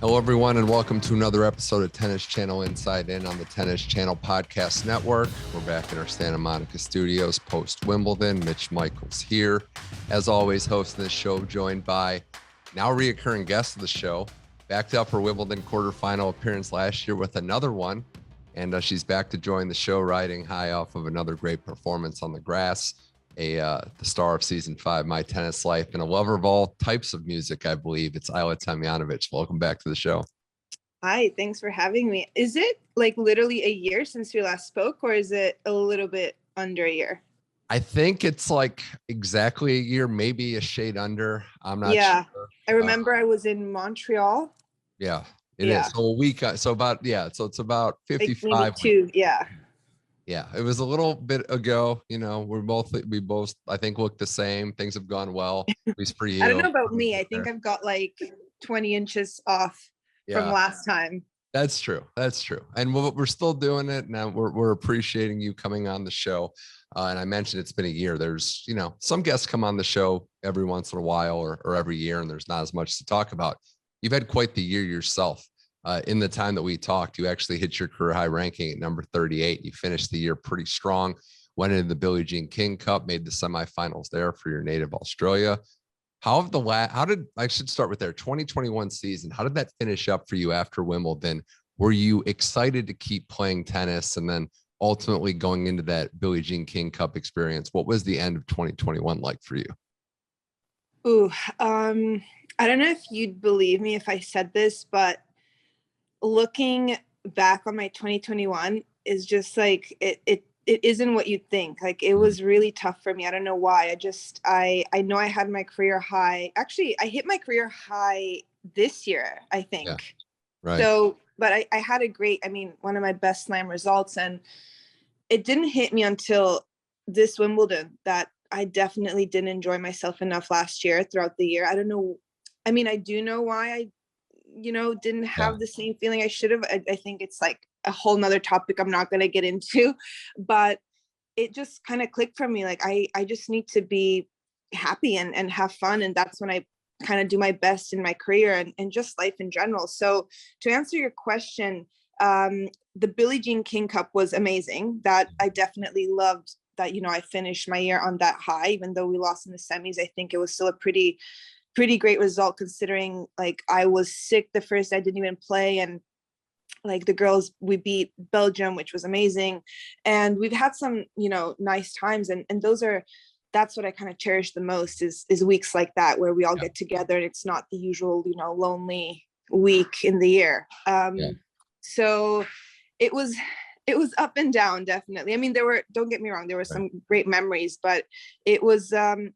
Hello, everyone, and welcome to another episode of Tennis Channel Inside In on the Tennis Channel Podcast Network. We're back in our Santa Monica studios post-Wimbledon. Mitch Michals here. As always, hosting the show, joined by now reoccurring guest of the show, backed up her Wimbledon quarterfinal appearance last year with another one. And she's back to join the show, riding high off of another great performance on the grass. The star of season 5, My Tennis Life, and a lover of all types of music, I believe. It's Ajla Tomljanovic. Welcome back to the show. Hi, thanks for having me. Is it like literally a year since we last spoke, or is it a little bit under a year? I think it's like exactly a year, maybe a shade under. I'm not sure. I remember I was in Montreal. Yeah, it is. So a week. So it's about 55. Like maybe 2, Yeah, it was a little bit ago. You know, we both, I think, look the same. Things have gone well, at least for you. I don't know about me. I think I've got like 20 inches off from last time. That's true. And we're still doing it. Now we're appreciating you coming on the show. And I mentioned it's been a year. There's, some guests come on the show every once in a while or every year, and there's not as much to talk about. You've had quite the year yourself. In the time that we talked, you actually hit your career high ranking at number 38. You finished the year pretty strong, went into the Billie Jean King Cup, made the semifinals there for your native Australia. I should start with their 2021 season. How did that finish up for you after Wimbledon? Were you excited to keep playing tennis and then ultimately going into that Billie Jean King Cup experience? What was the end of 2021 like for you? Ooh, I don't know if you'd believe me if I said this, but looking back on my 2021 is just like it isn't what you'd think. Like, it was really tough for me. I don't know why. I know I had my career high. Actually, I hit my career high this year, I think. Yeah, right. So, but I had one of my best slam results, and it didn't hit me until this Wimbledon that I definitely didn't enjoy myself enough last year throughout the year. I don't know. I mean, I do know why I didn't have the same feeling I should have. I think it's like a whole nother topic I'm not going to get into, but it just kind of clicked for me. Like, I just need to be happy and have fun. And that's when I kind of do my best in my career and just life in general. So to answer your question, the Billie Jean King Cup was amazing. That I definitely loved that, I finished my year on that high, even though we lost in the semis. I think it was still a pretty great result, considering like I was sick the first day I didn't even play, and like the girls, we beat Belgium, which was amazing, and we've had some nice times, and that's what I kind of cherish the most is weeks like that where we all get together and it's not the usual lonely week in the year. So it was up and down, definitely. I mean, don't get me wrong, there were some great memories, but it wasn't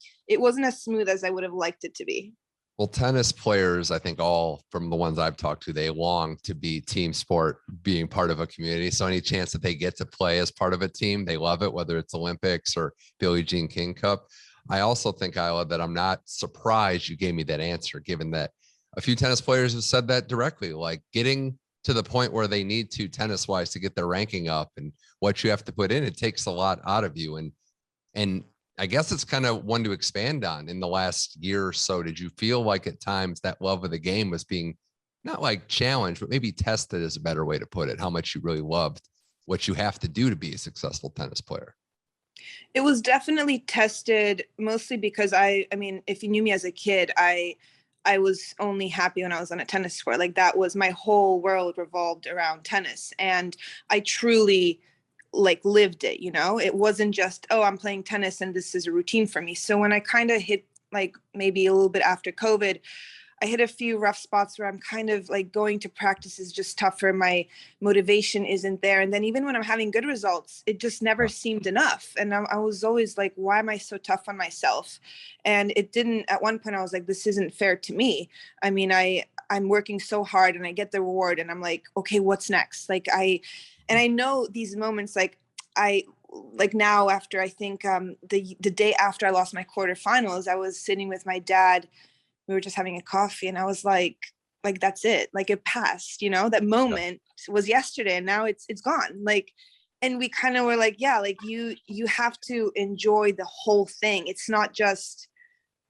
as smooth as I would have liked it to be. Well, tennis players, I think all from the ones I've talked to, they long to be team sport, being part of a community. So any chance that they get to play as part of a team, they love it, whether it's Olympics or Billie Jean King Cup. I also think, Ajla, that I'm not surprised you gave me that answer, given that a few tennis players have said that directly, like getting to the point where they need to tennis wise to get their ranking up and what you have to put in, it takes a lot out of you. And I guess it's kind of one to expand on. In the last year or so, did you feel like at times that love of the game was being not like challenged, but maybe tested is a better way to put it, how much you really loved what you have to do to be a successful tennis player? It was definitely tested, mostly because I mean, if you knew me as a kid, I was only happy when I was on a tennis court. Like, that was my whole world revolved around tennis. And I truly like lived it, it wasn't just, oh, I'm playing tennis and this is a routine for me. So when I kind of hit, like, maybe a little bit after COVID, I hit a few rough spots where I'm kind of like going to practice is just tougher. My motivation isn't there. And then even when I'm having good results, it just never seemed enough. And I was always like, why am I so tough on myself? And it didn't, at one point I was like, this isn't fair to me. I mean, I'm working so hard and I get the reward and I'm like, okay, what's next? Like, I know these moments, like now after, I think the day after I lost my quarterfinals, I was sitting with my dad. We were just having a coffee and I was like, that's it. Like, it passed, that moment was yesterday and now it's gone. Like, and we kind of were like, yeah, like you have to enjoy the whole thing. It's not just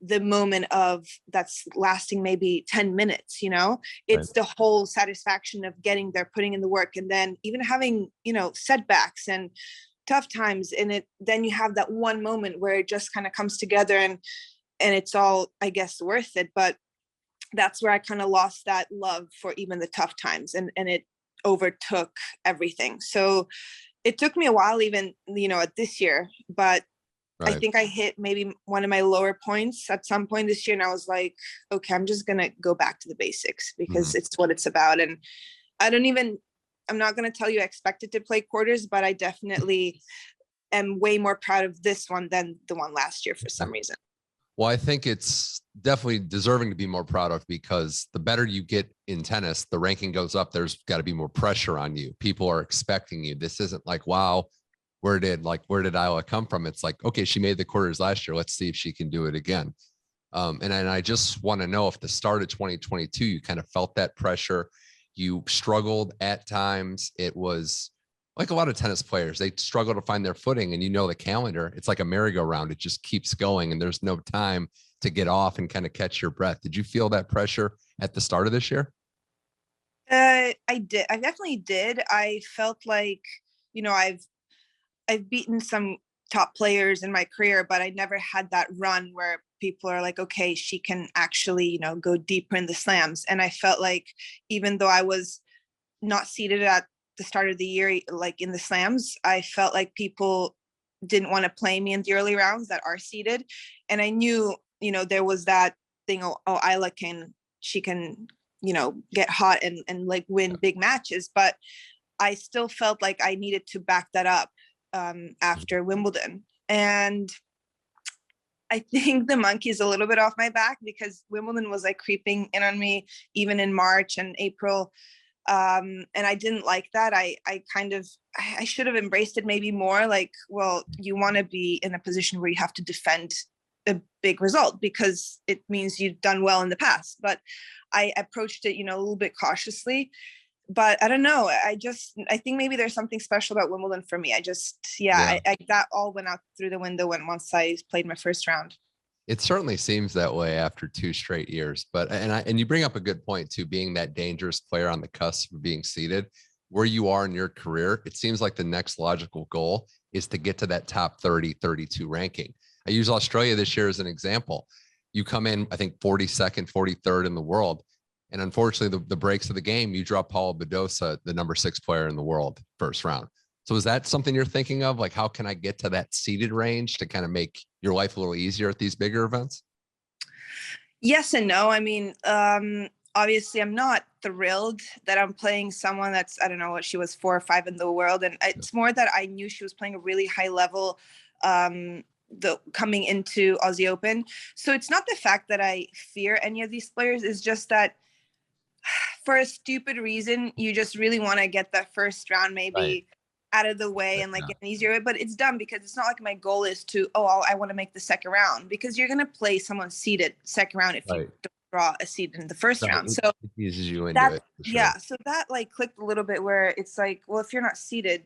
the moment of that's lasting maybe 10 minutes, Right. it's the whole satisfaction of getting there, putting in the work, and then even having, setbacks and tough times in it. Then you have that one moment where it just kind of comes together, and it's all, I guess, worth it. But that's where I kind of lost that love for even the tough times, and it overtook everything. So it took me a while, even, at this year, but I think I hit maybe one of my lower points at some point this year. And I was like, okay, I'm just going to go back to the basics because it's what it's about. And I'm not going to tell you I expected to play quarters, but I definitely am way more proud of this one than the one last year for some reason. Well, I think it's definitely deserving to be more proud of, because the better you get in tennis, the ranking goes up. There's got to be more pressure on you. People are expecting you. This isn't like, wow, where did Ajla come from? It's like, okay, she made the quarters last year. Let's see if she can do it again. And I just want to know if the start of 2022, you kind of felt that pressure. You struggled at times. It was like a lot of tennis players, they struggle to find their footing, and the calendar, it's like a merry-go-round. It just keeps going and there's no time to get off and kind of catch your breath. Did you feel that pressure at the start of this year? I did. I definitely did. I felt like, I've beaten some top players in my career, but I never had that run where people are like, okay, she can actually, go deeper in the slams. And I felt like even though I was not seated at the start of the year, like in the slams, I felt like people didn't want to play me in the early rounds that are seated. And I knew, there was that thing, oh, Ajla she can, get hot and like win big matches. But I still felt like I needed to back that up after Wimbledon. And I think the monkey's a little bit off my back because Wimbledon was like creeping in on me even in March and April. And I didn't like that. I should have embraced it maybe more. Like, well, you want to be in a position where you have to defend a big result because it means you've done well in the past. But I approached it, a little bit cautiously. But I don't know. I think maybe there's something special about Wimbledon for me. I that all went out through the window once I played my first round. It certainly seems that way after 2 straight years. But and you bring up a good point too, being that dangerous player on the cusp of being seated where you are in your career. It seems like the next logical goal is to get to that top 30, 32 ranking. I use Australia this year as an example. You come in, I think 42nd, 43rd in the world. And unfortunately, the breaks of the game, you drop Paula Badosa, the number 6 player in the world, first round. So is that something you're thinking of? Like, how can I get to that seeded range to kind of make your life a little easier at these bigger events? Yes and no. I mean, obviously, I'm not thrilled that I'm playing someone that's, I don't know what she was, 4 or 5 in the world. And it's more that I knew she was playing a really high level coming into Aussie Open. So it's not the fact that I fear any of these players. It's just that for a stupid reason, you just really want to get that first round maybe out of the way and like get an easier way. But it's dumb because it's not like my goal is to, I want to make the second round, because you're going to play someone seated second round if you don't draw a seed in the first round. So it eases you into it. Sure. Yeah. So that like clicked a little bit where it's like, well, if you're not seated,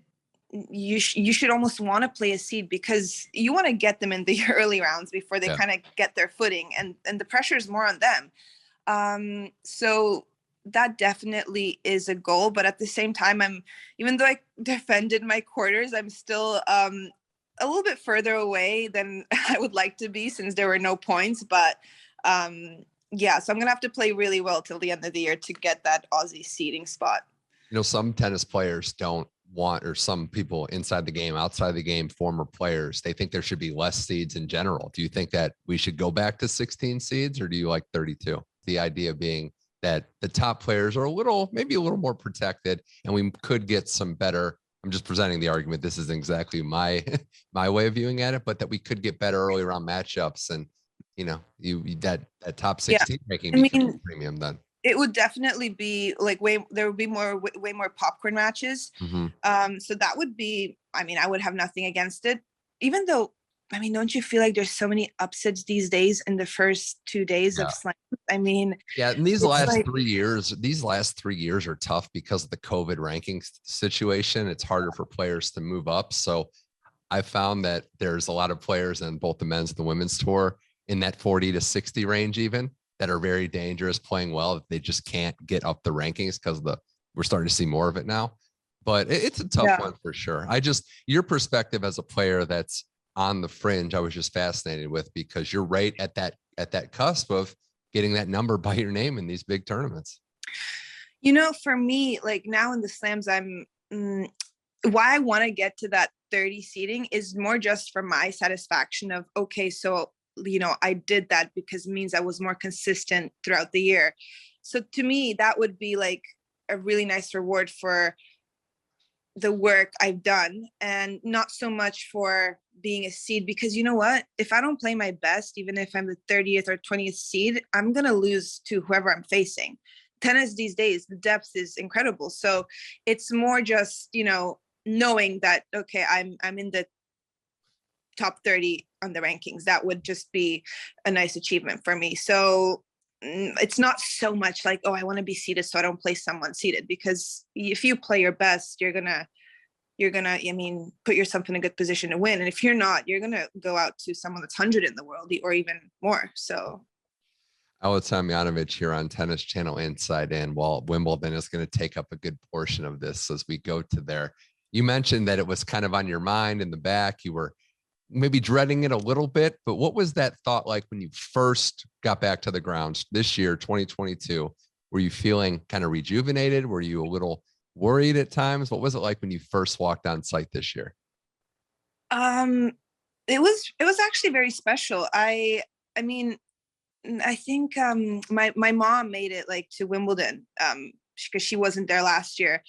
you should almost want to play a seed because you want to get them in the early rounds before they kind of get their footing, and the pressure is more on them. So that definitely is a goal, but at the same time, even though I defended my quarters, I'm still a little bit further away than I would like to be since there were no points. But so I'm gonna have to play really well till the end of the year to get that Aussie seeding spot. Some tennis players don't want, or some people inside the game, outside the game, former players, they think there should be less seeds in general. Do you think that we should go back to 16 seeds, or do you like 32? The idea being that the top players are maybe a little more protected, and we could get some better. I'm just presenting the argument. This isn't exactly my way of viewing at it, but that we could get better early round matchups, and that top 16 ranking becomes premium then. It would definitely be like there would be way more popcorn matches. Mm-hmm. So that would be, I would have nothing against it, even though, don't you feel like there's so many upsets these days in the first 2 days of slam? And these last 3 years are tough because of the COVID ranking situation. It's harder for players to move up. So I found that there's a lot of players in both the men's and the women's tour in that 40 to 60 range, even that are very dangerous, playing well. They just can't get up the rankings because we're starting to see more of it now. But it's a tough one for sure. Your perspective as a player that's on the fringe, I was just fascinated with, because you're right at that cusp of getting that number by your name in these big tournaments. You know, for me, like now in the slams, why I want to get to that 30 seeding is more just for my satisfaction of, okay, so, you know, I did that because it means I was more consistent throughout the year. So to me, that would be like a really nice reward for the work I've done, and not so much for being a seed, because you know what, if I don't play my best, even if I'm the 30th or 20th seed, I'm going to lose to whoever I'm facing. Tennis these days, the depth is incredible. So it's more just, you know, knowing that, okay, I'm in the top 30 on the rankings. That would just be a nice achievement for me. So it's not so much like, oh, I want to be seated so I don't play someone seated, because if you play your best, you're gonna, I mean, put yourself in a good position to win. And if you're not, you're gonna go out to someone that's 100 in the world or even more. So Ajla Tomljanovic here on Tennis Channel Inside In. Well, Wimbledon is going to take up a good portion of this as we go to there. You mentioned that it was kind of on your mind in the back. You were maybe dreading it a little bit, but what was that thought like when you first got back to the grounds this year, 2022? Were you feeling kind of rejuvenated? Were you a little worried at times? What was it like when you first walked on site this year? It was actually very special. I mean, I think my mom made it like to Wimbledon because she wasn't there last year.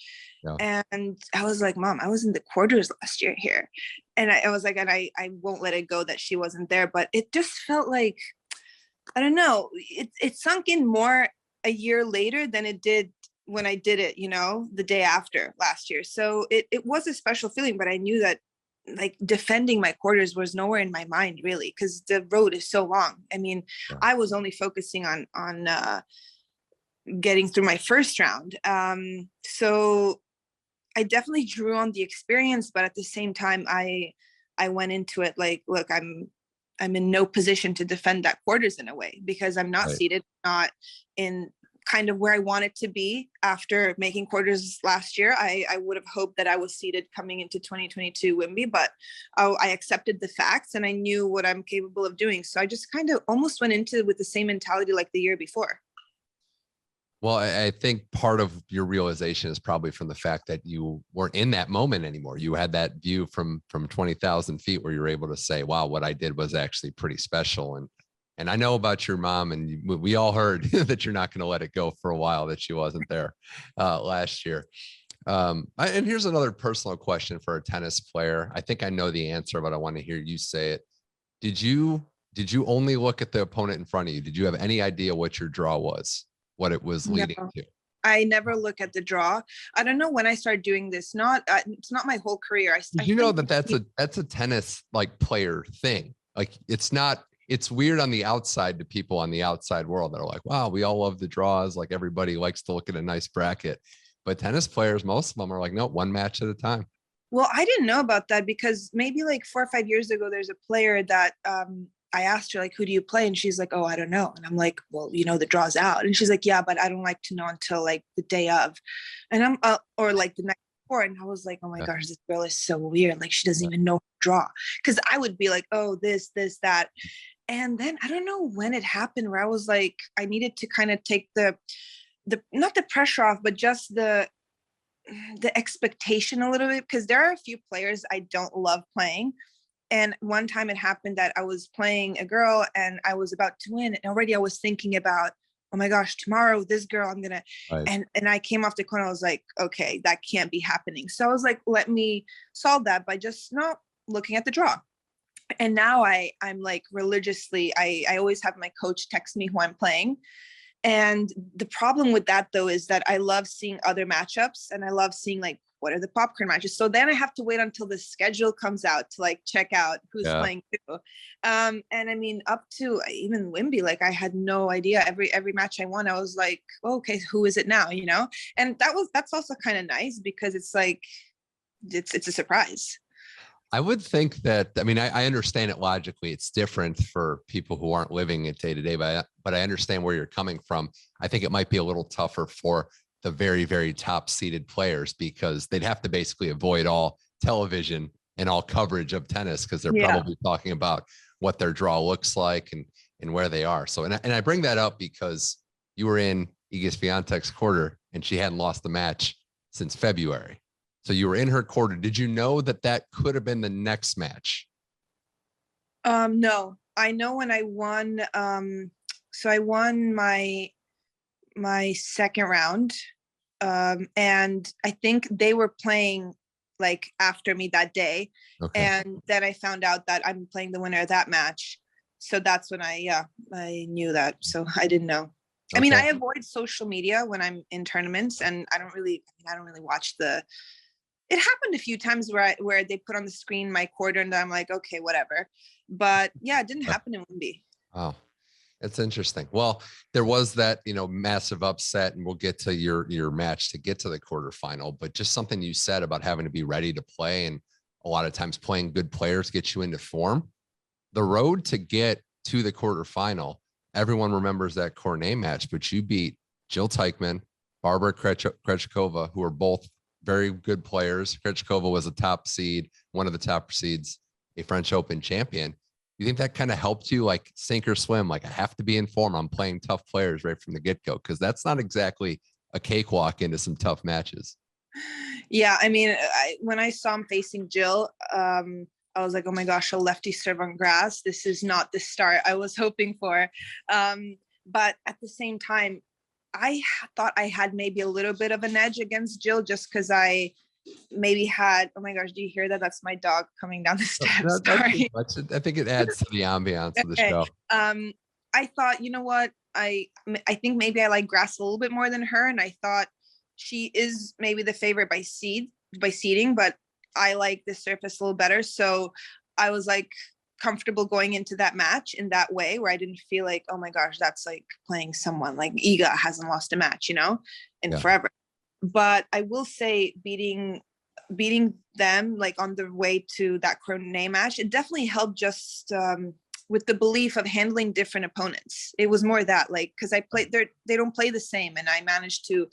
Yeah. And I was like, Mom, I was in the quarters last year here. And I was like, and I won't let it go that she wasn't there. But it just felt like, I don't know, it sunk in more a year later than it did when I did it, you know, the day after last year. So it was a special feeling, but I knew that like defending my quarters was nowhere in my mind really, because the road is so long. I mean, yeah. I was only focusing on getting through my first round. So I definitely drew on the experience, but at the same time, I went into it like, look, I'm in no position to defend that quarters in a way, because I'm not seated, not in kind of where I wanted to be after making quarters last year. I would have hoped that I was seated coming into 2022 Wimby, but I accepted the facts and I knew what I'm capable of doing. So I just kind of almost went into it with the same mentality like the year before. Well, I think part of your realization is probably from the fact that you weren't in that moment anymore. You had that view from 20,000 feet where you're able to say, wow, what I did was actually pretty special. And I know about your mom, and we all heard that you're not going to let it go for a while, that she wasn't there last year. And here's another personal question for a tennis player. I think I know the answer, but I want to hear you say it. Did you only look at the opponent in front of you? Did you have any idea what your draw was, what it was leading to? I never look at the draw. I don't know when I started doing this. It's not my whole career. You know that's a tennis like player thing. Like it's weird on the outside to people on the outside world that are like, wow, we all love the draws. Like everybody likes to look at a nice bracket, but tennis players, most of them are like, no, one match at a time. Well, I didn't know about that because maybe like 4 or 5 years ago, there's a player that I asked her, like, who do you play? And she's like, oh, I don't know. And I'm like, well, you know, the draw's out. And she's like, yeah, but I don't like to know until like the day of. And I'm, or like the night before. And I was like, oh my gosh, this girl is so weird. Like she doesn't even know draw. Cause I would be like, oh, this, that. And then I don't know when it happened where I was like, I needed to kind of take the not the pressure off, but just the expectation a little bit. Cause there are a few players I don't love playing. And one time it happened that I was playing a girl and I was about to win. And already I was thinking about, oh my gosh, tomorrow, this girl, I'm going to, and I came off the corner. I was like, okay, that can't be happening. So I was like, let me solve that by just not looking at the draw. And now I'm like religiously, I always have my coach text me who I'm playing. And the problem with that though, is that I love seeing other matchups and I love seeing like, what are the popcorn matches? So then I have to wait until the schedule comes out to like check out who's playing who. And I mean, up to even Wimby, like I had no idea. Every match I won, I was like, oh, okay, who is it now? You know? And that's also kind of nice because it's like, it's a surprise. I would think that, I mean, I understand it logically. It's different for people who aren't living it day to day, but I understand where you're coming from. I think it might be a little tougher for the very, very top seeded players because they'd have to basically avoid all television and all coverage of tennis because they're Yeah. probably talking about what their draw looks like and where they are. So, and I bring that up because you were in Iga Swiatek's quarter and she hadn't lost the match since February. So you were in her quarter. Did you know that that could have been the next match? No, I know when I won, so I won my second round. And I think they were playing like after me that day. Okay. And then I found out that I'm playing the winner of that match. So that's when I knew that. So I didn't know. I mean, I avoid social media when I'm in tournaments, and I don't really watch it happened a few times where they put on the screen my quarter and I'm like, okay, whatever. But yeah, it didn't happen in Wimby. Oh, that's interesting. Well, there was that, massive upset, and we'll get to your match to get to the quarterfinal, but just something you said about having to be ready to play. And a lot of times playing good players get you into form. The road to get to the quarterfinal, everyone remembers that Cornet match, but you beat Jill Teichmann, Barbara Krejcikova, who are both very good players. Krejcikova was a top seed, one of the top seeds, a French Open champion. You think that kind of helped you, like sink or swim? Like, I have to be in form. I'm playing tough players right from the get-go, because that's not exactly a cakewalk into some tough matches. Yeah, I mean, when I saw him facing Jill, I was like, oh my gosh, a lefty serve on grass. This is not the start I was hoping for. But at the same time, I thought I had maybe a little bit of an edge against Jill just because I maybe had, oh my gosh, do you hear that? That's my dog coming down the steps. Sorry. I think it adds to the ambiance of the show. I thought, you know what? I think maybe I like grass a little bit more than her. And I thought she is maybe the favorite by seeding, but I like the surface a little better. So I was like comfortable going into that match in that way, where I didn't feel like, oh my gosh, that's like playing someone like Iga hasn't lost a match, in forever. But I will say beating them like on the way to that Cornet match, it definitely helped just with the belief of handling different opponents. It was more that, like, because they don't play the same, and I managed to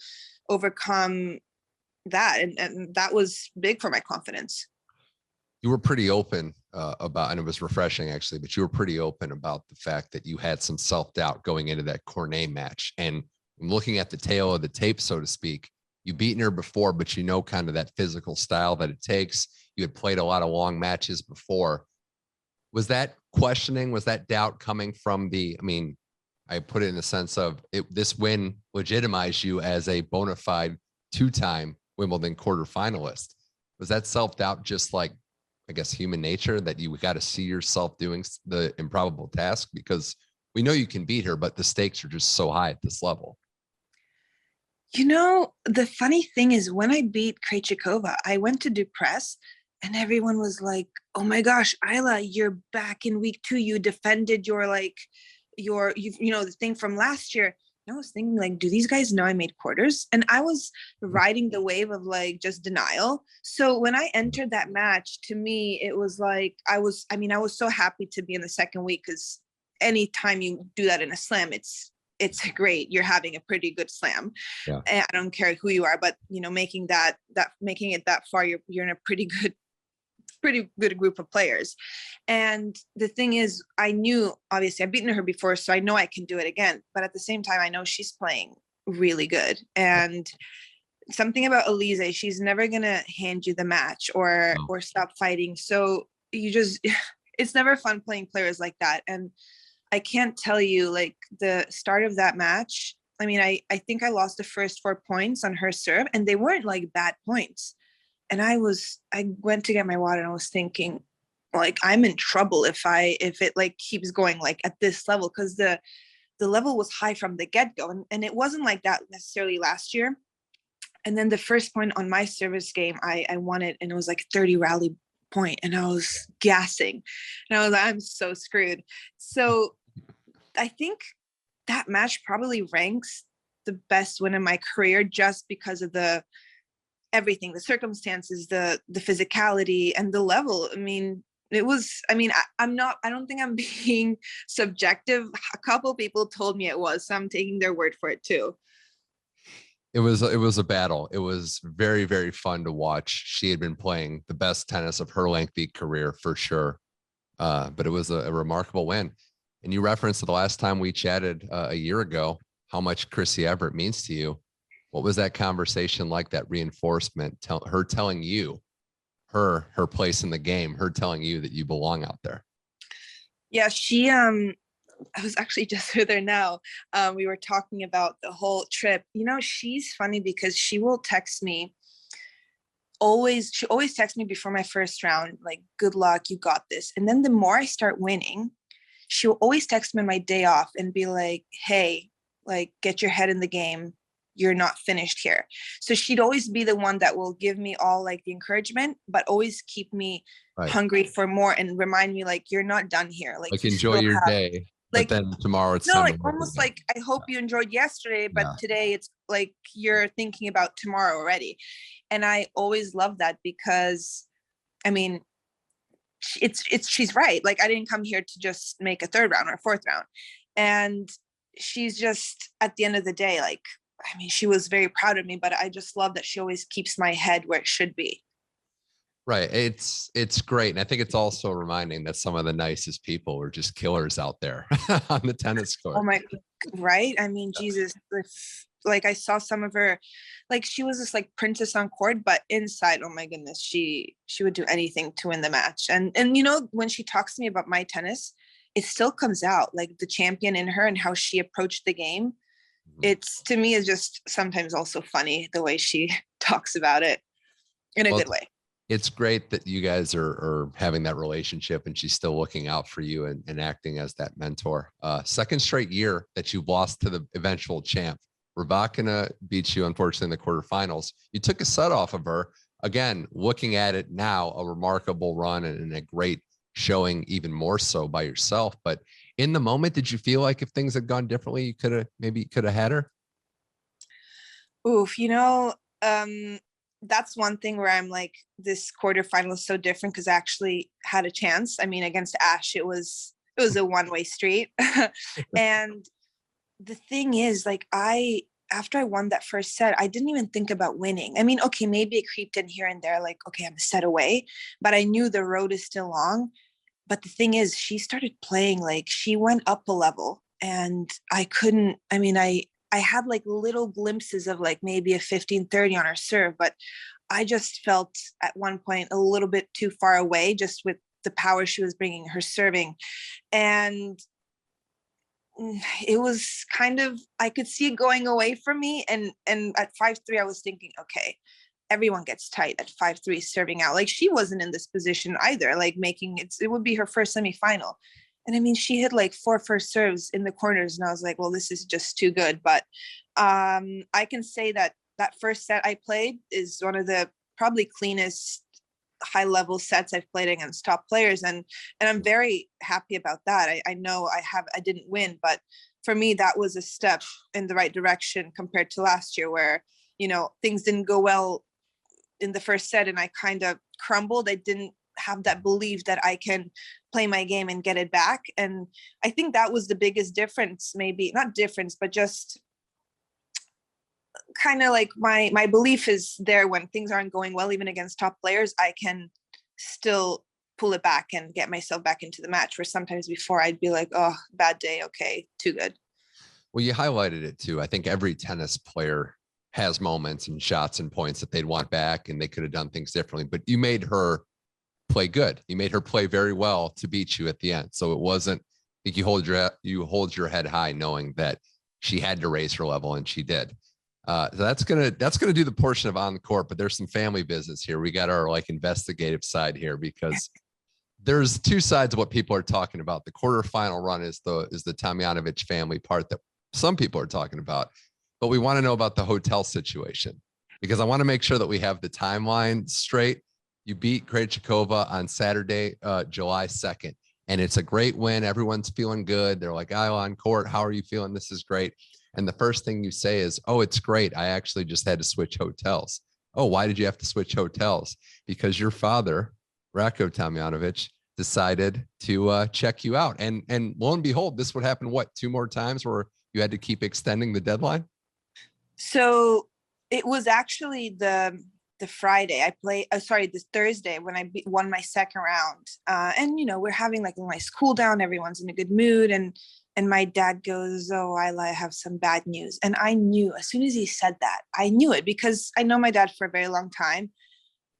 overcome that, and that was big for my confidence. You were pretty open about, and it was refreshing actually, but you were pretty open about the fact that you had some self-doubt going into that Cornet match. And looking at the tail of the tape, so to speak, you've beaten her before, but kind of that physical style that it takes. You had played a lot of long matches before. Was that questioning, was that doubt coming from I put it in the sense of this win legitimized you as a bona fide two-time Wimbledon quarterfinalist. Was that self-doubt just like, I guess, human nature, that you got to see yourself doing the improbable task? Because we know you can beat her, but the stakes are just so high at this level. The funny thing is, when I beat Krejcikova, I went to do press and everyone was like, oh my gosh, Ajla, you're back in week 2. You defended the thing from last year. And I was thinking, like, do these guys know I made quarters? And I was riding the wave of like just denial. So when I entered that match, to me, it was like, I was so happy to be in the second week, because anytime you do that in a slam, it's great. You're having a pretty good slam. Yeah. And I don't care who you are, but making it that far, you're in a pretty good group of players. And the thing is, I knew, obviously I've beaten her before, so I know I can do it again. But at the same time, I know she's playing really good. And something about Elise, she's never gonna hand you the match or stop fighting. So it's never fun playing players like that. And I can't tell you, like, the start of that match, I mean, I think I lost the first 4 points on her serve, and they weren't like bad points. And I went to get my water and I was thinking, like, I'm in trouble if it like keeps going like at this level, because the level was high from the get-go. And it wasn't like that necessarily last year. And then the first point on my service game, I won it, and it was like 30 rally point, and I was gassing. And I was like, I'm so screwed. So I think that match probably ranks the best win in my career, just because of the everything, the circumstances, the physicality and the level. I mean, it was, I mean, I don't think I'm being subjective. A couple people told me it was, so I'm taking their word for it too. It was a battle. It was very, very fun to watch. She had been playing the best tennis of her lengthy career for sure. But it was a remarkable win. And you referenced the last time we chatted a year ago, how much Chris Evert means to you. What was that conversation like, that reinforcement, her telling you her place in the game, her telling you that you belong out there? Yeah, she, I was actually just with her now. We were talking about the whole trip. You know, she's funny because she will text me she always texts me before my first round, like, good luck, you got this. And then the more I start winning, she'll always text me on my day off and be like, hey, like, get your head in the game. You're not finished here. So she'd always be the one that will give me all like the encouragement, but always keep me hungry for more and remind me, like, you're not done here. Like enjoy your day. But like, then tomorrow it's no, time like to almost like, I hope you enjoyed yesterday, but today it's like you're thinking about tomorrow already. And I always love that because, I mean, she's right. Like, I didn't come here to just make a third round or a fourth round. And she's just, at the end of the day, like, I mean, she was very proud of me, but I just love that she always keeps my head where it should be. Right. It's great. And I think it's also reminding that some of the nicest people are just killers out there on the tennis court. Oh my, right. I mean, Jesus, like, I saw some of her, like, she was this like princess on court, but inside, oh my goodness, she would do anything to win the match. And you know, when she talks to me about my tennis, it still comes out, like, the champion in her and how she approached the game. It's, to me, is just sometimes also funny the way she talks about it in a good way. It's great that you guys are having that relationship and she's still looking out for you and acting as that mentor. Second straight year that you've lost to the eventual champ. Rybakina beat you, unfortunately, in the quarterfinals. You took a set off of her. Again, looking at it now, a remarkable run and a great showing, even more so by yourself. But in the moment, did you feel like if things had gone differently, you could have had her? Oof, you know, that's one thing where I'm like, this quarterfinal is so different because I actually had a chance. I mean, against Ash, it was a one-way street. And the thing is, like, after I won that first set, I didn't even think about winning. I mean, okay, maybe it creeped in here and there, like, okay, I'm a set away, but I knew the road is still long. But the thing is, she started playing, like, she went up a level and I couldn't, I mean, I had like little glimpses of like maybe a 15-30 on her serve, but I just felt at one point a little bit too far away just with the power she was bringing, her serving. And it was kind of, I could see it going away from me. And at 5-3, I was thinking, okay, everyone gets tight at 5-3 serving out. Like, she wasn't in this position either, like making it would be her first semifinal. And I mean, she hit like 4 first serves in the corners. And I was like, well, this is just too good. But I can say that first set I played is one of the probably cleanest high level sets I've played against top players. And I'm very happy about that. I know I didn't win, but for me, that was a step in the right direction compared to last year where, you know, things didn't go well in the first set and I kind of crumbled. I didn't have that belief that I can play my game and get it back. And I think that was the biggest difference, maybe not difference, but just kind of like my belief is there when things aren't going well, even against top players, I can still pull it back and get myself back into the match, where sometimes before I'd be like, oh, bad day. Okay, too good. Well, you highlighted it too. I think every tennis player has moments and shots and points that they'd want back and they could have done things differently, but you made her play good. You made her play very well to beat you at the end. So it wasn't, I think you hold your head high knowing that she had to raise her level and she did. So that's gonna do the portion of on the court, but there's some family business here. We got our like investigative side here because there's two sides of what people are talking about. The quarterfinal run is the Tomljanovic family part that some people are talking about, but we want to know about the hotel situation because I want to make sure that we have the timeline straight. You beat Krejcikova on Saturday, July 2nd, and it's a great win. Everyone's feeling good. They're like, Ajla on court, how are you feeling? This is great. And the first thing you say is, oh, it's great. I actually just had to switch hotels. oh, why did you have to switch hotels? Because your father, Rako Tomljanovic, decided to check you out. And lo and behold, this would happen, what, 2 more times where you had to keep extending the deadline? So it was actually the Friday I play, sorry, this Thursday when I won my second round. And we're having like a nice cool down. Everyone's in a good mood. And my dad goes, oh, Isla, I have some bad news. And I knew as soon as he said that, I knew it because I know my dad for a very long time.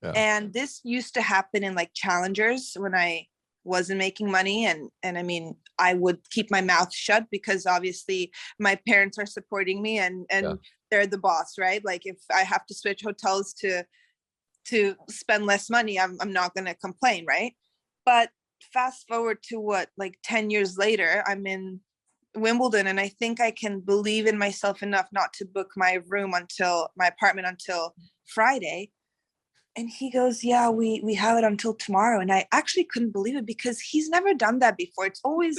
Yeah. And this used to happen in like challengers when I wasn't making money. And I mean, I would keep my mouth shut because obviously my parents are supporting me and Yeah. they're the boss, right? Like if I have to switch hotels to spend less money, I'm not going to complain, right? But fast forward to what, like 10 years later, I'm in Wimbledon and I think I can believe in myself enough not to book my apartment until Friday. And he goes, yeah, we have it until tomorrow. And I actually couldn't believe it because he's never done that before.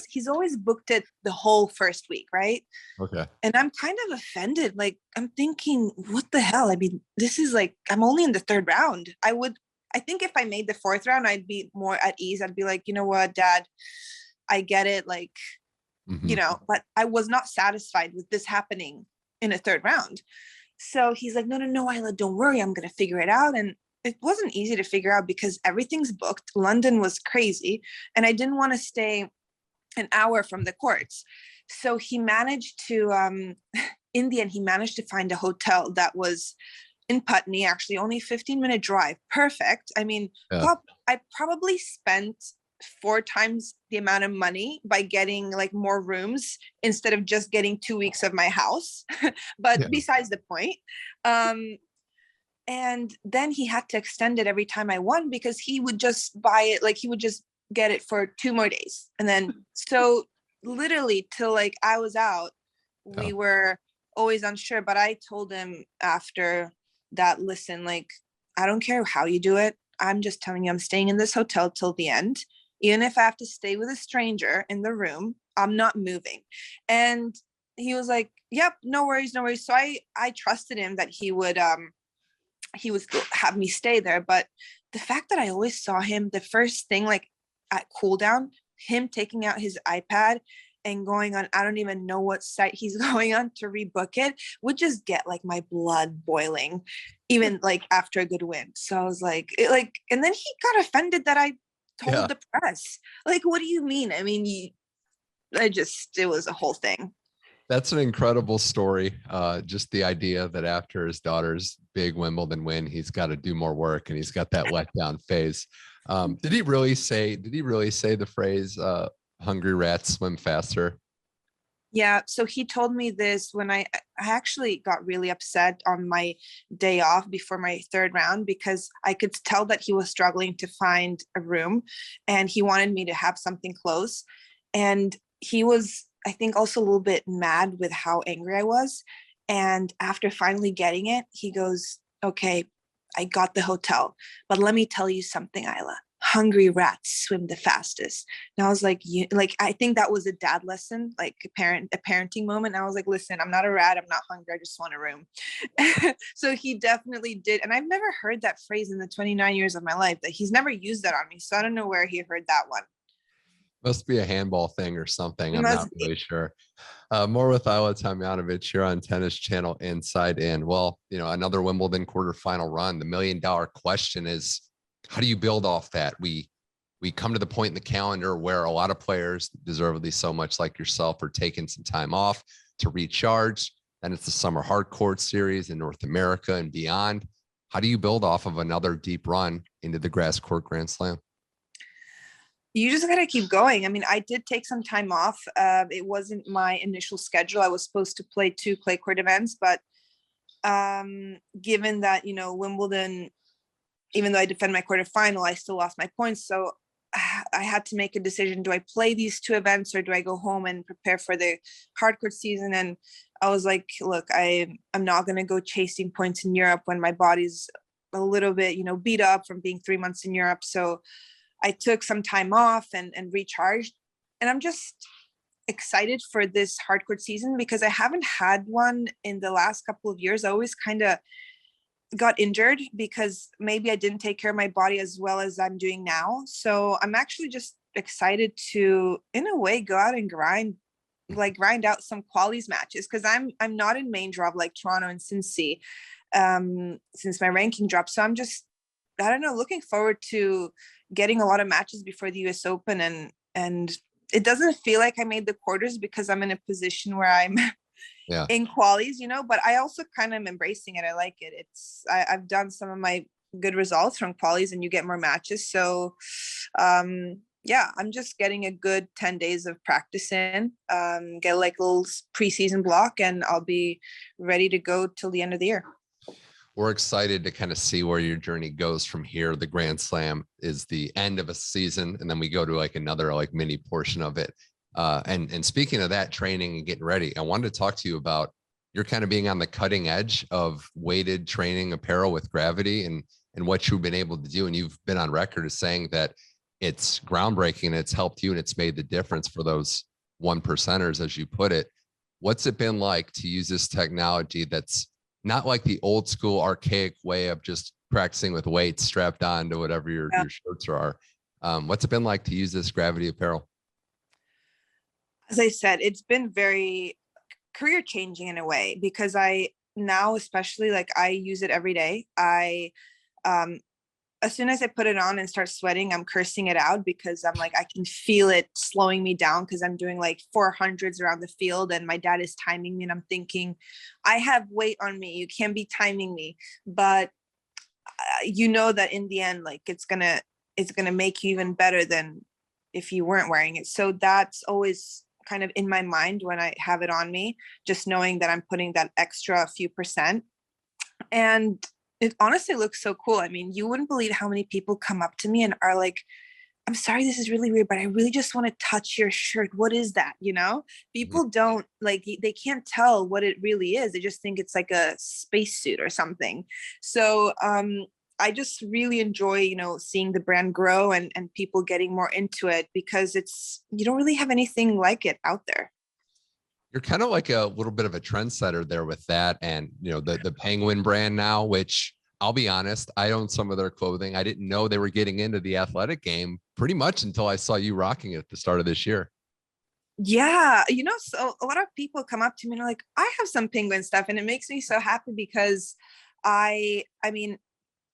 He's always booked it the whole first week, right? Okay. And I'm kind of offended. Like, I'm thinking, what the hell? I mean, this is like, I'm only in the third round. I think if I made the fourth round, I'd be more at ease. I'd be like, you know what, Dad, I get it. Like, but I was not satisfied with this happening in a third round. So he's like, no, Isla, don't worry. I'm going to figure it out. And it wasn't easy to figure out because everything's booked. London was crazy. And I didn't want to stay an hour from the courts. So he managed to, in the end, he managed to find a hotel that was in Putney, actually only 15-minute drive. Perfect. I mean, Yeah. I probably spent 4 times the amount of money by getting like more rooms instead of just getting 2 weeks of my house. But Yeah. besides the point. And then he had to extend it every time I won because he would just buy it, like he would just get it for 2 more days. And then, so literally till like I was out, Yeah. we were always unsure. But I told him after that, listen, like, I don't care how you do it. I'm just telling you, I'm staying in this hotel till the end. Even if I have to stay with a stranger in the room, I'm not moving. And he was like, yep, no worries, no worries. So I trusted him that he would have me stay there. But the fact that I always saw him, the first thing, like at cool down, him taking out his iPad and going on, I don't even know what site he's going on to rebook it, would just get like my blood boiling, even like after a good win. So I was like, and then he got offended that I told the press. Like, what do you mean? I mean, it was a whole thing. That's an incredible story. Just the idea that after his daughter's big Wimbledon win, he's got to do more work and he's got that letdown phase. Did he really say the phrase, hungry rats swim faster? Yeah. So he told me this when I actually got really upset on my day off before my third round because I could tell that he was struggling to find a room and he wanted me to have something close. And he was, I think, also a little bit mad with how angry I was. And after finally getting it, he goes, okay, I got the hotel, but let me tell you something, Isla. Hungry rats swim the fastest. And I was like, I think that was a dad lesson, like a parenting moment. And I was like, listen, I'm not a rat. I'm not hungry. I just want a room. So he definitely did. And I've never heard that phrase in the 29 years of my life. That he's never used that on me. So I don't know where he heard that one. Must be a handball thing or something. I'm not really sure. More with Ajla Tomljanovic here on Tennis Channel Inside In. Well, another Wimbledon quarterfinal run. The $1 million question is, how do you build off that? We come to the point in the calendar where a lot of players, deservedly so much like yourself, are taking some time off to recharge. Then it's the summer hard court series in North America and beyond. How do you build off of another deep run into the grass court Grand Slam? You just got to keep going. I mean, I did take some time off. It wasn't my initial schedule. I was supposed to play 2 clay court events, but given that, Wimbledon, even though I defend my quarterfinal, I still lost my points. So I had to make a decision. Do I play these 2 events or do I go home and prepare for the hard court season? And I was like, look, I'm not going to go chasing points in Europe when my body's a little bit, beat up from being 3 months in Europe. So I took some time off and recharged. And I'm just excited for this hard court season because I haven't had one in the last couple of years. I always kind of got injured because maybe I didn't take care of my body as well as I'm doing now. So I'm actually just excited to, in a way, go out and grind out some qualies matches, because I'm not in main draw like Toronto and Cincy since my ranking dropped. So I'm just, I don't know, looking forward to getting a lot of matches before the US Open, and it doesn't feel like I made the quarters because I'm in a position where I'm Yeah. in qualies, but I also kind of am embracing it. I like it. I've done some of my good results from qualies and you get more matches. So yeah, I'm just getting a good 10 days of practice in, get like a little preseason block, and I'll be ready to go till the end of the year. We're excited to kind of see where your journey goes from here. The Grand Slam is the end of a season, and then we go to like another like mini portion of it. And speaking of that, training and getting ready, I wanted to talk to you about you're kind of being on the cutting edge of weighted training apparel with gravity and what you've been able to do. And you've been on record as saying that it's groundbreaking and it's helped you and it's made the difference for those 1%ers, as you put it. What's it been like to use this technology that's not like the old school archaic way of just practicing with weights strapped on to whatever your shirts are? What's it been like to use this gravity apparel? As I said, it's been very career changing in a way, because I now, especially, like, I use it every day. As soon as I put it on and start sweating, I'm cursing it out, because I'm like, I can feel it slowing me down, because I'm doing like 400s around the field and my dad is timing me, and I'm thinking, I have weight on me, you can't be timing me. But that in the end, like, it's gonna make you even better than if you weren't wearing it. So that's always kind of in my mind when I have it on me, just knowing that I'm putting that extra few percent. And it honestly looks so cool. I mean, you wouldn't believe how many people come up to me and are like, I'm sorry, this is really weird, but I really just want to touch your shirt. What is that? People don't, like, they can't tell what it really is. They just think it's like a spacesuit or something. So I just really enjoy, seeing the brand grow and people getting more into it, because you don't really have anything like it out there. You're kind of like a little bit of a trendsetter there with that. And, the Penguin brand now, which I'll be honest, I own some of their clothing. I didn't know they were getting into the athletic game pretty much until I saw you rocking it at the start of this year. Yeah. So a lot of people come up to me and are like, I have some Penguin stuff. And it makes me so happy, because I mean,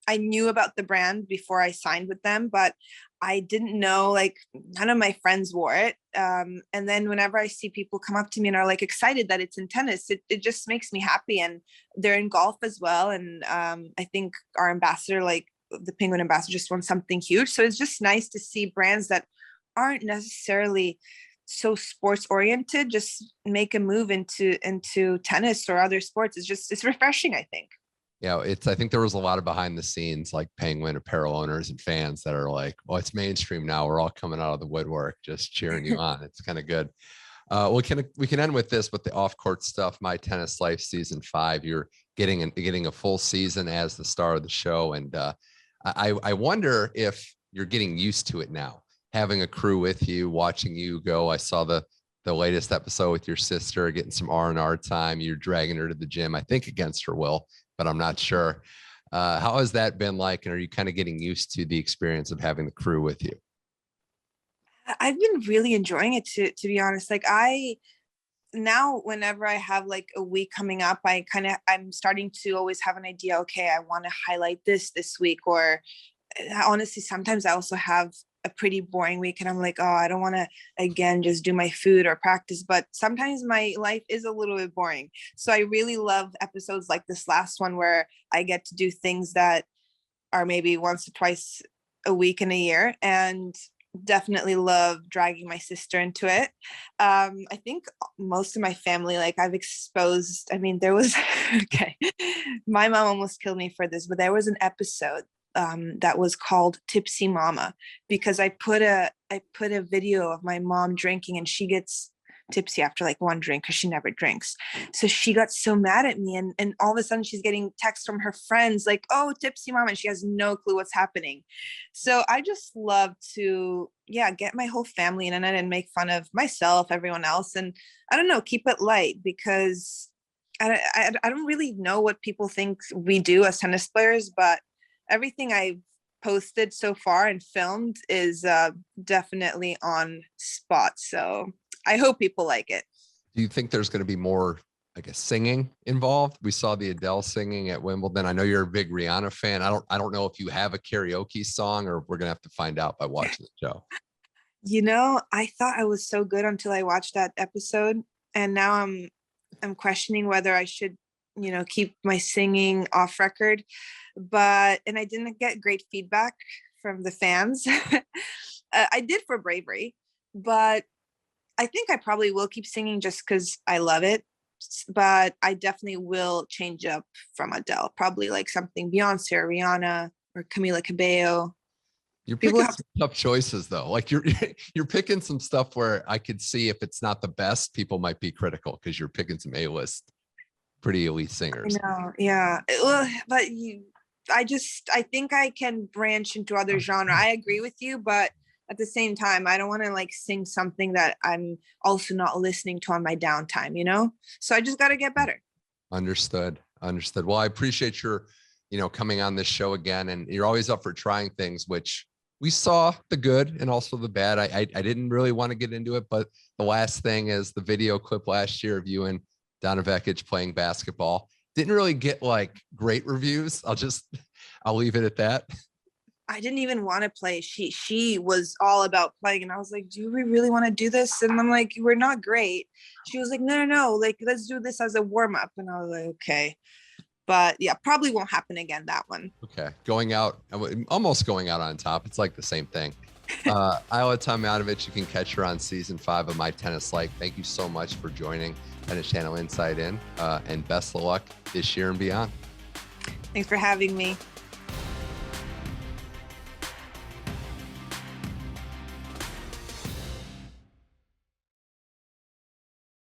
I knew about the brand before I signed with them, but I didn't know, like, none of my friends wore it. And then whenever I see people come up to me and are like excited that it's in tennis, it just makes me happy. And they're in golf as well. And I think our ambassador, like the Penguin ambassador, just won something huge. So it's just nice to see brands that aren't necessarily so sports oriented just make a move into tennis or other sports. It's refreshing, I think. Yeah, I think there was a lot of behind the scenes, like Penguin apparel owners and fans that are like, well, it's mainstream now. We're all coming out of the woodwork, just cheering you on. It's kind of good. We can end with this, with the off court stuff. My Tennis Life season 5, you're getting a full season as the star of the show. And I wonder if you're getting used to it now, having a crew with you, watching you go. I saw the latest episode with your sister, getting some R&R time. You're dragging her to the gym, I think against her will, but I'm not sure. How has that been like? And are you kind of getting used to the experience of having the crew with you? I've been really enjoying it, to be honest. Like, now whenever I have like a week coming up, I'm starting to always have an idea. Okay, I want to highlight this week. Or honestly, sometimes I also have a pretty boring week and I'm like, oh, I don't want to again just do my food or practice. But sometimes my life is a little bit boring. So I really love episodes like this last one, where I get to do things that are maybe once or twice a week in a year, and definitely love dragging my sister into it. I think most of my family, like, I've exposed. I mean, there was okay, my mom almost killed me for this, but there was an episode that was called Tipsy Mama, because I put a video of my mom drinking, and she gets tipsy after like one drink because she never drinks. So she got so mad at me, and all of a sudden she's getting texts from her friends like, oh, Tipsy Mama, and she has no clue what's happening. So I just love to get my whole family in it and make fun of myself, everyone else, and I don't know, keep it light, because I don't really know what people think we do as tennis players, but everything I've posted so far and filmed is definitely on spot. So I hope people like it. Do you think there's going to be more, I guess, singing involved? We saw the Adele singing at Wimbledon. I know you're a big Rihanna fan. I don't know if you have a karaoke song, or we're going to have to find out by watching the show. You know, I thought I was so good until I watched that episode, and now I'm questioning whether I should, keep my singing off record. And I didn't get great feedback from the fans. I did for Bravery, but I think I probably will keep singing just because I love it. But I definitely will change up from Adele, probably like something Beyonce or Rihanna or Camila Cabello. You're picking some tough choices though. Like you're picking some stuff where I could see if it's not the best, people might be critical because you're picking some A-list pretty elite singers. I know, yeah. Well, but I think I can branch into other genre. I agree with you, but at the same time, I don't want to like sing something that I'm also not listening to on my downtime, So I just got to get better. Understood. Well, I appreciate your, coming on this show again, and you're always up for trying things, which we saw the good and also the bad. I didn't really want to get into it, but the last thing is the video clip last year of you and Donna Vekic playing basketball. Didn't really get like great reviews. I'll leave it at that. I didn't even want to play. She was all about playing. And I was like, do we really want to do this? And I'm like, we're not great. She was like, no. Like, let's do this as a warm up. And I was like, okay. But yeah, probably won't happen again, that one. Okay. Almost going out on top. It's like the same thing. Ajla Tomljanovic, you can catch her on season 5 of My Tennis Life. Thank you so much for joining Tennis Channel Inside In, and best of luck this year and beyond. Thanks for having me.